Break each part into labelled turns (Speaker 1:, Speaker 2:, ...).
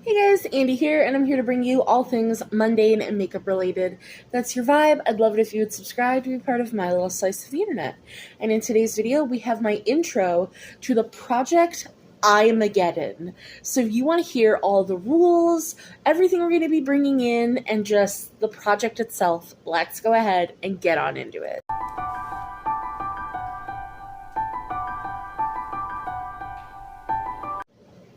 Speaker 1: Hey guys, Andy here, and I'm here to bring you all things mundane and makeup related. If that's your vibe, I'd love it if you would subscribe to be part of my little slice of the internet. And in today's video, we have my intro to the project Eyemaggedon. So if you want to hear all the rules, everything we're going to be bringing in, and just the project itself, let's go ahead and get on into it.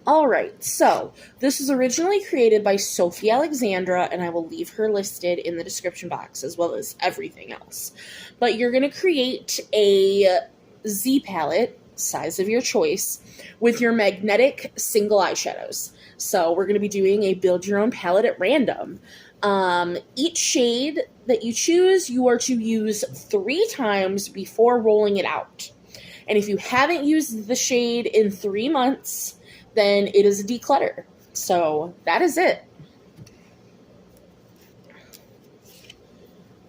Speaker 1: Alright, so this was originally created by Sophie Alexandra, and I will leave her listed in the description box as well as everything else. But you're going to create a Z palette, size of your choice, with your magnetic single eyeshadows. So we're going to be doing a build your own palette at random. Each shade that you choose, you are to use 3 times before rolling it out. And if you haven't used the shade in 3 months, then it is a declutter. So that is it.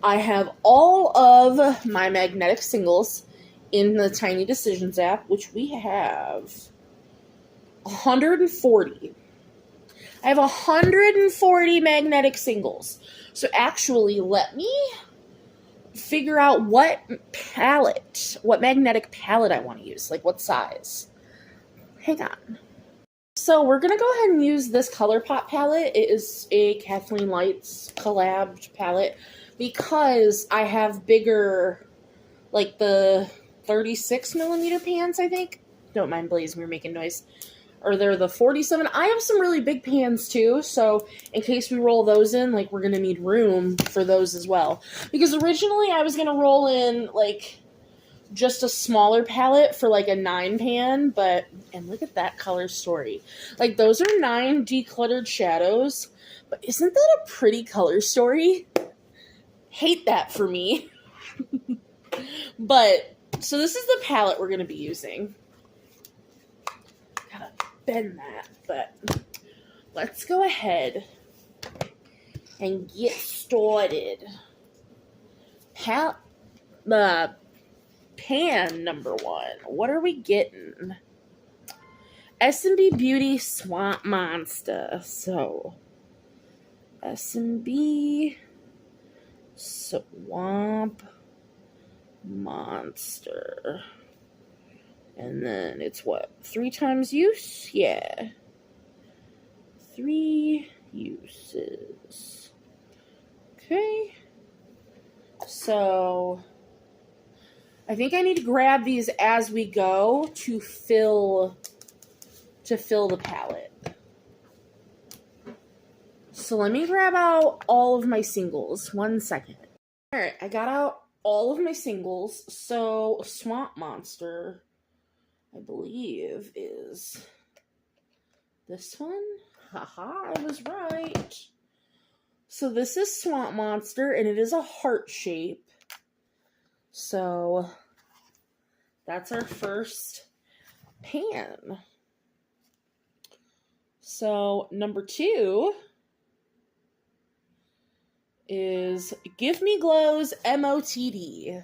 Speaker 1: I have all of my magnetic singles in the Tiny Decisions app, which we have 140. I have 140 magnetic singles. So actually, let me figure out what magnetic palette I want to use, like what size. Hang on. So we're going to go ahead and use this ColourPop palette. It is a Kathleen Lights collabed palette because I have bigger, like the 36 millimeter pans, I think. Don't mind Blaze, we're making noise. Or they're the 47. I have some really big pans too, so in case we roll those in, like we're going to need room for those as well. Because originally I was going to roll in like just a smaller palette for like a 9 pan, and look at that color story. Like those are 9 decluttered shadows, but isn't that a pretty color story? Hate that for me. But, so this is the palette we're going to be using. Gotta bend that, but let's go ahead and get started. Pan number 1. What are we getting? S&B Beauty Swamp Monster. So, S&B Swamp Monster. And then it's what? 3 times use? Yeah. 3 uses. Okay. So I think I need to grab these as we go to fill the palette. So let me grab out all of my singles. 1 second. Alright, I got out all of my singles. So Swamp Monster, I believe, is this one. Haha, I was right. So this is Swamp Monster, and it is a heart shape. So that's our first pan. So number 2 is Give Me Glow's MOTD.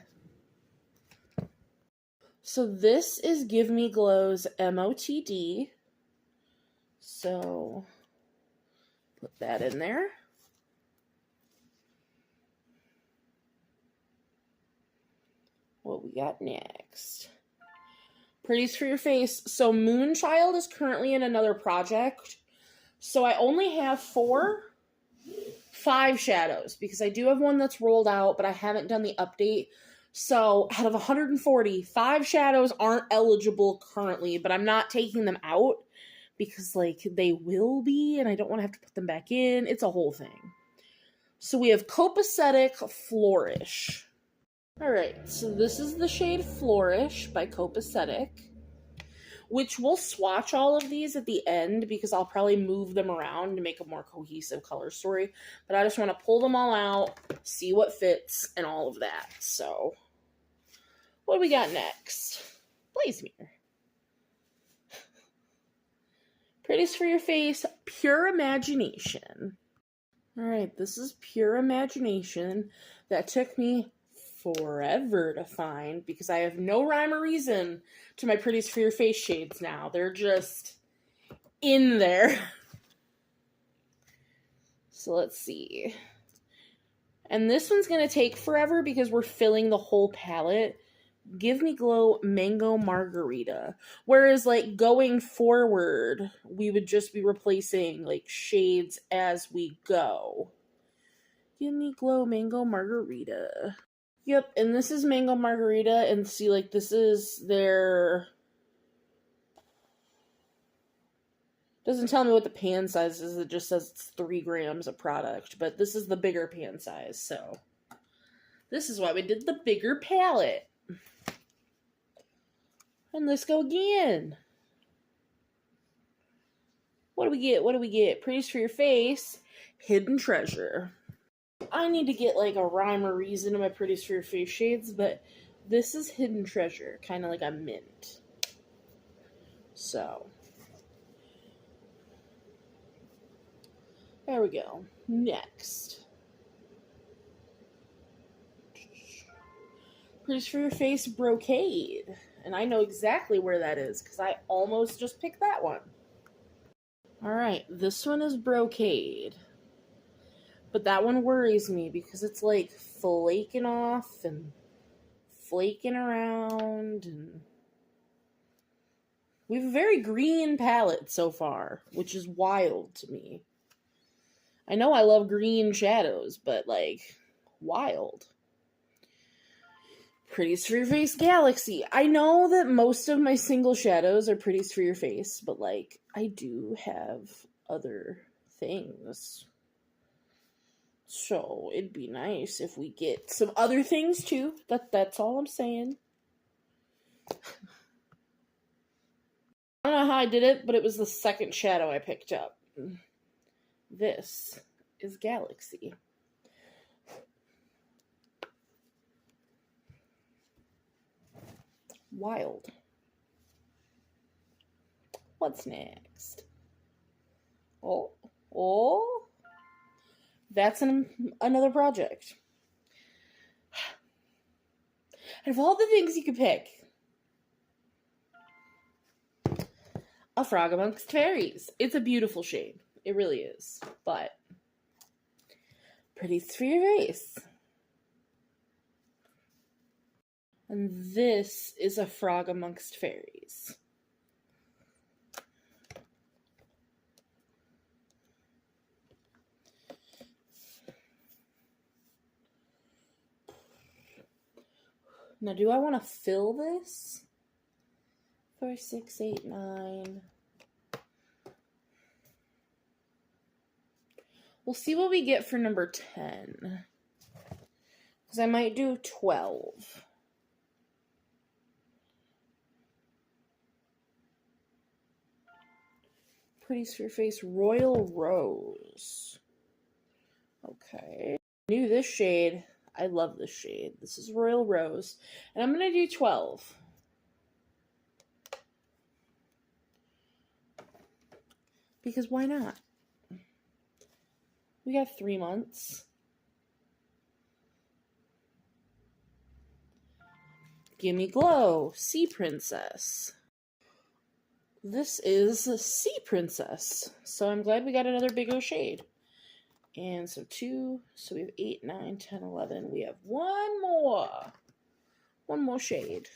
Speaker 1: So this is Give Me Glow's MOTD. So put that in there. What we got next? Pretties for your face. So Moonchild is currently in another project. So I only have 5 shadows because I do have one that's rolled out, but I haven't done the update. So out of 140, 5 shadows aren't eligible currently, but I'm not taking them out because like they will be, and I don't want to have to put them back in. It's a whole thing. So we have Copacetic Flourish. Alright, so this is the shade Flourish by Copacetic, which we'll swatch all of these at the end because I'll probably move them around to make a more cohesive color story. But I just want to pull them all out, see what fits, and all of that. So, what do we got next? Blaze Mirror. Pretties for your face, Pure Imagination. Alright, this is Pure Imagination. That took me forever to find because I have no rhyme or reason to my Pretties for Your Face shades now. They're just in there. So let's see. And this one's going to take forever because we're filling the whole palette. Give Me Glow Mango Margarita. Whereas, like, going forward, we would just be replacing, like, shades as we go. Give Me Glow Mango Margarita. Yep, and this is Mango Margarita, and see, like, this is their... Doesn't tell me what the pan size is, it just says it's 3 grams of product, but this is the bigger pan size, so... This is why we did the bigger palette. And let's go again. What do we get? What do we get? Pretties for Your Face, Hidden Treasure. I need to get like a rhyme or reason to my Pretties for Your Face shades, but this is Hidden Treasure, kind of like a mint. So, there we go. Next. Pretties for Your Face, Brocade. And I know exactly where that is, because I almost just picked that one. Alright, this one is Brocade. But that one worries me, because it's like flaking off and flaking around. And we have a very green palette so far, which is wild to me. I know I love green shadows, but like, wild. Pretties for Your Face Galaxy. I know that most of my single shadows are Pretties for Your Face, but like, I do have other things. So, it'd be nice if we get some other things too. That's all I'm saying. I don't know how I did it, but it was the second shadow I picked up. This is Galaxy. Wild. What's next? Oh. That's another project. Out of all the things you could pick, a Frog Amongst Fairies. It's a beautiful shade. It really is. But, Pretties for Your Face. And this is a Frog Amongst Fairies. Now, do I want to fill this? 4, 6, 8, 9. We'll see what we get for number 10. Because I might do 12. Pretties for Your Face, Royal Rose. Okay. Knew this shade. I love this shade. This is Royal Rose. And I'm going to do 12. Because why not? We got 3 months. Gimme Glow, Sea Princess. This is Sea Princess. So I'm glad we got another bigger shade. And so 2, so we have 8, 9, 10, 11. We have one more. One more shade.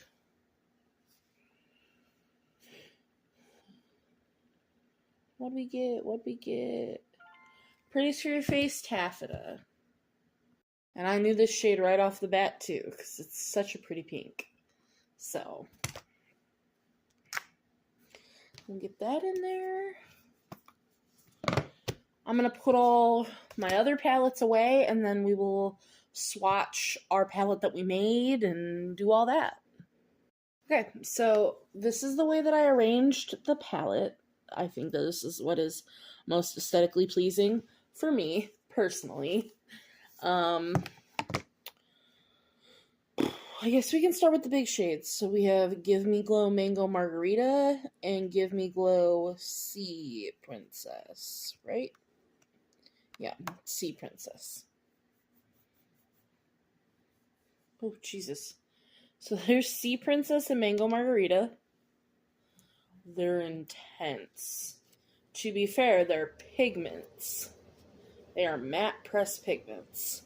Speaker 1: What'd we get? What'd we get? Pretties for Your Face, Taffeta. And I knew this shade right off the bat too, because it's such a pretty pink. So, we'll get that in there. I'm going to put all my other palettes away, and then we will swatch our palette that we made and do all that. Okay, so this is the way that I arranged the palette. I think that this is what is most aesthetically pleasing for me, personally. I guess we can start with the big shades. So we have Give Me Glow Mango Margarita and Give Me Glow Sea Princess, right? Yeah, Sea Princess. Oh, Jesus. So there's Sea Princess and Mango Margarita. They're intense. To be fair, they're pigments. They are matte press pigments.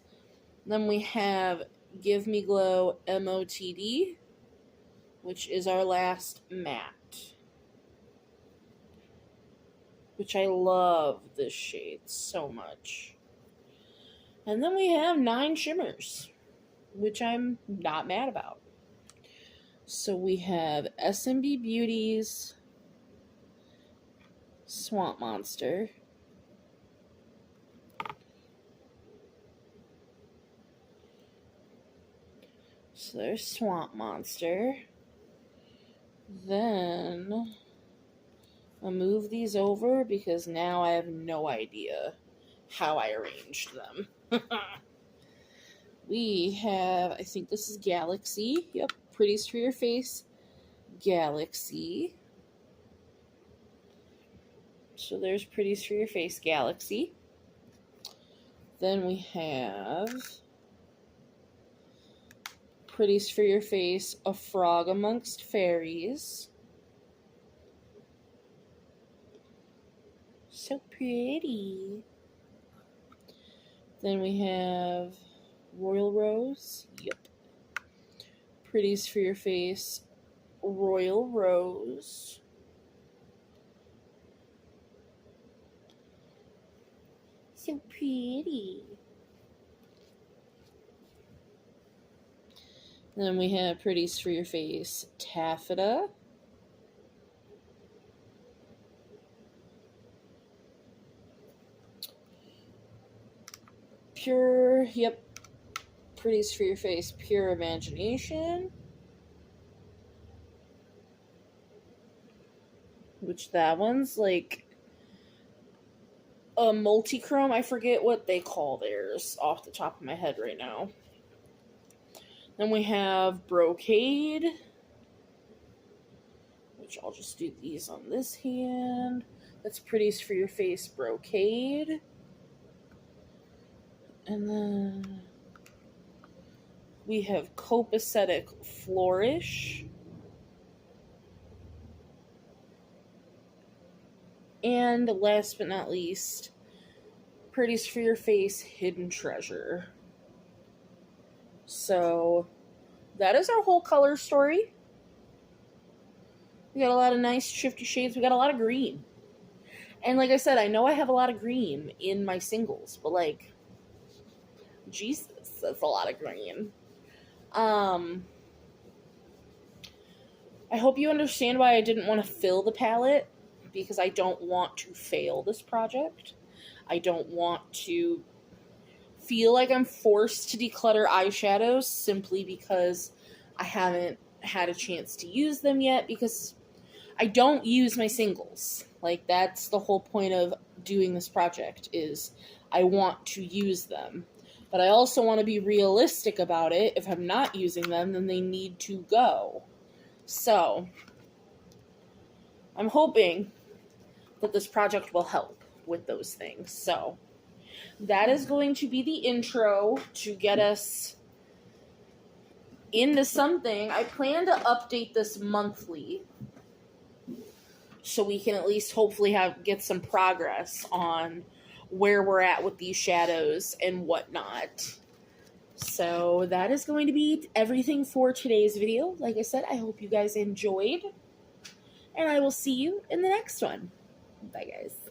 Speaker 1: Then we have Give Me Glow MOTD, which is our last matte. Which I love this shade so much. And then we have 9 shimmers, which I'm not mad about. So we have SMB Beauty's Swamp Monster. So there's Swamp Monster. Then I'll move these over because now I have no idea how I arranged them. We have, I think this is Galaxy. Yep, Pretties for Your Face, Galaxy. So there's Pretties for Your Face, Galaxy. Then we have Pretties for Your Face, A Frog Amongst Fairies. So pretty. Then we have Royal Rose. Yep. Pretties for Your Face, Royal Rose. So pretty. Then we have Pretties for Your Face, Taffeta. Pure, yep, Pretties for Your Face, Pure Imagination. Which that one's like a multi-chrome. I forget what they call theirs off the top of my head right now. Then we have Brocade, which I'll just do these on this hand. That's Pretties for Your Face, Brocade. And then we have Copacetic Flourish. And last but not least, Pretties for Your Face, Hidden Treasure. So that is our whole color story. We got a lot of nice shifty shades. We got a lot of green. And like I said, I know I have a lot of green in my singles, but like, Jesus, that's a lot of green. I hope you understand why I didn't want to fill the palette, because I don't want to fail this project. I don't want to feel like I'm forced to declutter eyeshadows simply because I haven't had a chance to use them yet, because I don't use my singles. Like, that's the whole point of doing this project, is I want to use them. But I also want to be realistic about it. If I'm not using them, then they need to go. So, I'm hoping that this project will help with those things. So, that is going to be the intro to get us into something. I plan to update this monthly, so we can at least hopefully get some progress on where we're at with these shadows and whatnot. So that is going to be everything for today's video. Like I said, I hope you guys enjoyed, and I will see you in the next one. Bye, guys.